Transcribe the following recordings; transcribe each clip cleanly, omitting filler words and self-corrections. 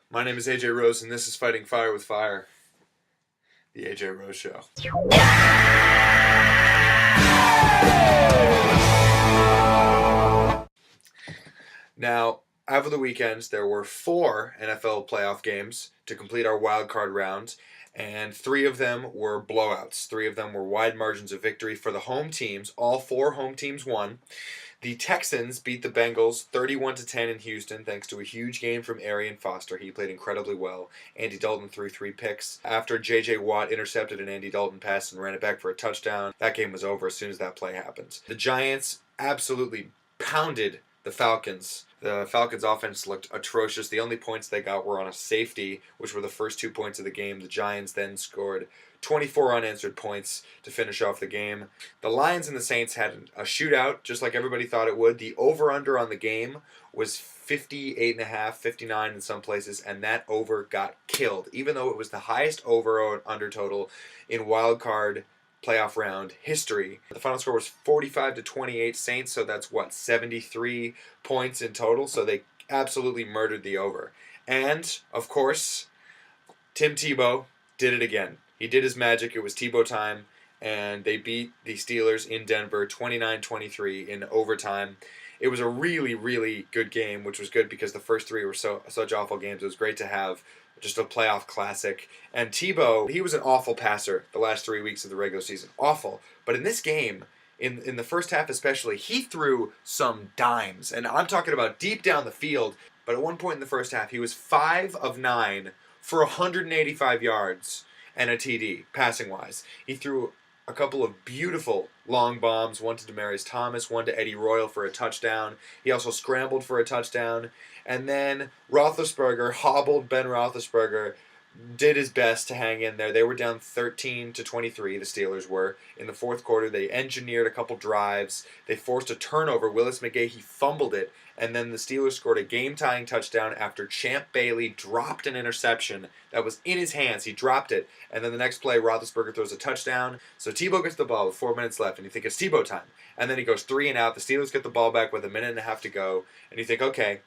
My name is AJ Rose, and this is Fighting Fire with Fire, the AJ Rose Show. Now, over the weekends, there were 4 NFL playoff games to complete our wild card round, and 3 of them were blowouts. 3 of them were wide margins of victory for the home teams. All 4 home teams won. The Texans beat the Bengals 31-10 in Houston thanks to a huge game from Arian Foster. He played incredibly well. Andy Dalton threw 3 picks. After J.J. Watt intercepted an Andy Dalton pass and ran it back for a touchdown, that game was over as soon as that play happened. The Giants absolutely pounded the Falcons. The Falcons' offense looked atrocious. The only points they got were on a safety, which were the first 2 points of the game. The Giants then scored 24 unanswered points to finish off the game. The Lions and the Saints had a shootout, just like everybody thought it would. The over-under on the game was 58.5, 59 in some places, and that over got killed, even though it was the highest over-under total in wild card playoff round history. The final score was 45-28 Saints, so that's 73 points in total, so they absolutely murdered the over. And, of course, Tim Tebow did it again. He did his magic. It was Tebow time, and they beat the Steelers in Denver 29-23 in overtime. It was a really, really good game, which was good because the first 3 were such awful games. It was great to have just a playoff classic. And Tebow, he was an awful passer the last 3 weeks of the regular season. Awful. But in this game, in the first half especially, he threw some dimes. And I'm talking about deep down the field. But at one point in the first half, he was 5 of 9 for 185 yards and a TD, passing-wise. He threw a couple of beautiful long bombs, one to Demaryius Thomas, one to Eddie Royal for a touchdown. He also scrambled for a touchdown. And then Roethlisberger hobbled Ben Roethlisberger, did his best to hang in there. They were down 13-23, the Steelers were. In the fourth quarter, they engineered a couple drives. They forced a turnover. Willis McGahee fumbled it, and then the Steelers scored a game-tying touchdown after Champ Bailey dropped an interception that was in his hands. He dropped it, and then the next play, Roethlisberger throws a touchdown. So Tebow gets the ball with 4 minutes left, and you think it's Tebow time. And then he goes 3 and out. The Steelers get the ball back with a minute and a half to go, and you think, okay,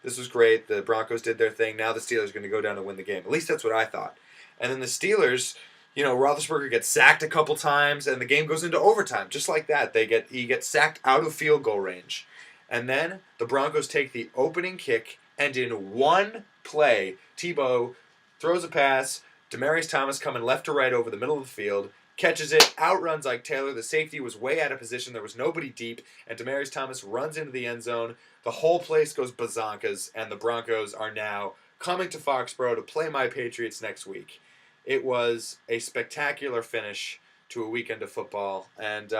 this was great. The Broncos did their thing. Now the Steelers are going to go down and win the game. At least that's what I thought. And then the Steelers, Roethlisberger gets sacked a couple times, and the game goes into overtime. Just like that, he gets sacked out of field goal range. And then the Broncos take the opening kick, and in one play, Tebow throws a pass. Demaryius Thomas coming left to right over the middle of the field, catches it, outruns Ike Taylor. The safety was way out of position. There was nobody deep, and Demaryius Thomas runs into the end zone. The whole place goes bazonkas, and the Broncos are now coming to Foxborough to play my Patriots next week. It was a spectacular finish to a weekend of football, and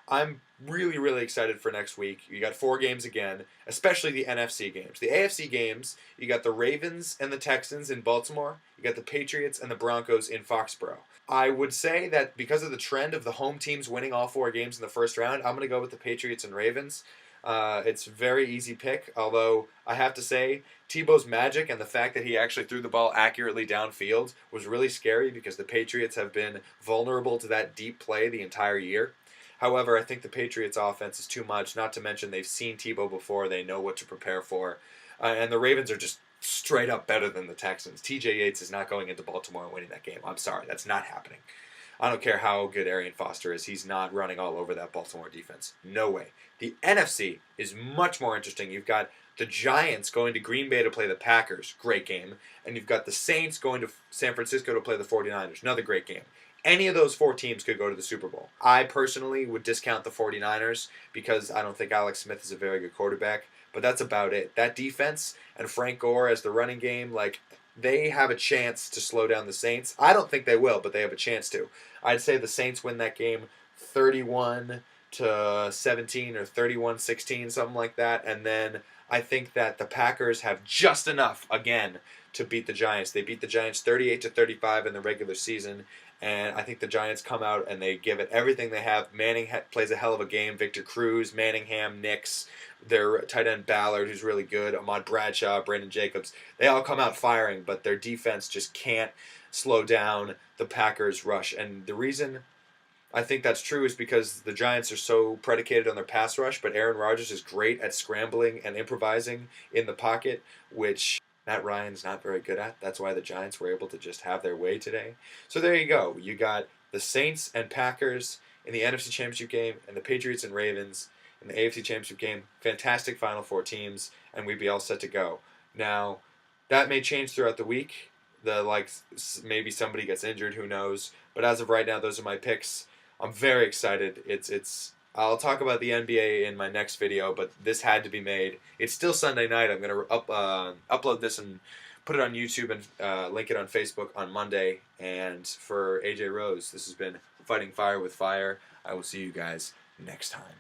I'm really, really excited for next week. You got 4 games again, especially the NFC games. The AFC games, you got the Ravens and the Texans in Baltimore. You got the Patriots and the Broncos in Foxborough. I would say that because of the trend of the home teams winning all 4 games in the first round, I'm going to go with the Patriots and Ravens. It's a very easy pick, although I have to say Tebow's magic and the fact that he actually threw the ball accurately downfield was really scary because the Patriots have been vulnerable to that deep play the entire year. However, I think the Patriots' offense is too much, not to mention they've seen Tebow before, they know what to prepare for, and the Ravens are just straight up better than the Texans. TJ Yates is not going into Baltimore and winning that game. I'm sorry, that's not happening. I don't care how good Arian Foster is. He's not running all over that Baltimore defense. No way. The NFC is much more interesting. You've got the Giants going to Green Bay to play the Packers. Great game. And you've got the Saints going to San Francisco to play the 49ers. Another great game. Any of those 4 teams could go to the Super Bowl. I personally would discount the 49ers because I don't think Alex Smith is a very good quarterback. But that's about it. That defense and Frank Gore as the running game, they have a chance to slow down the Saints. I don't think they will, but they have a chance to. I'd say the Saints win that game 31-17 or 31-16, something like that. And then I think that the Packers have just enough, again, to beat the Giants. They beat the Giants 38-35 in the regular season. And I think the Giants come out and they give it everything they have. Manning plays a hell of a game. Victor Cruz, Manningham, Nix, their tight end Ballard, who's really good, Ahmad Bradshaw, Brandon Jacobs. They all come out firing, but their defense just can't slow down the Packers' rush. And the reason I think that's true is because the Giants are so predicated on their pass rush, but Aaron Rodgers is great at scrambling and improvising in the pocket, which Matt Ryan's not very good at. That's why the Giants were able to just have their way today. So there you go. You got the Saints and Packers in the NFC Championship game, and the Patriots and Ravens in the AFC Championship game. Fantastic Final Four teams, and we'd be all set to go. Now, that may change throughout the week. Maybe somebody gets injured, who knows? But as of right now, those are my picks. I'm very excited. It's I'll talk about the NBA in my next video, but this had to be made. It's still Sunday night. I'm gonna upload this and put it on YouTube and link it on Facebook on Monday. And for AJ Rose, this has been Fighting Fire with Fire. I will see you guys next time.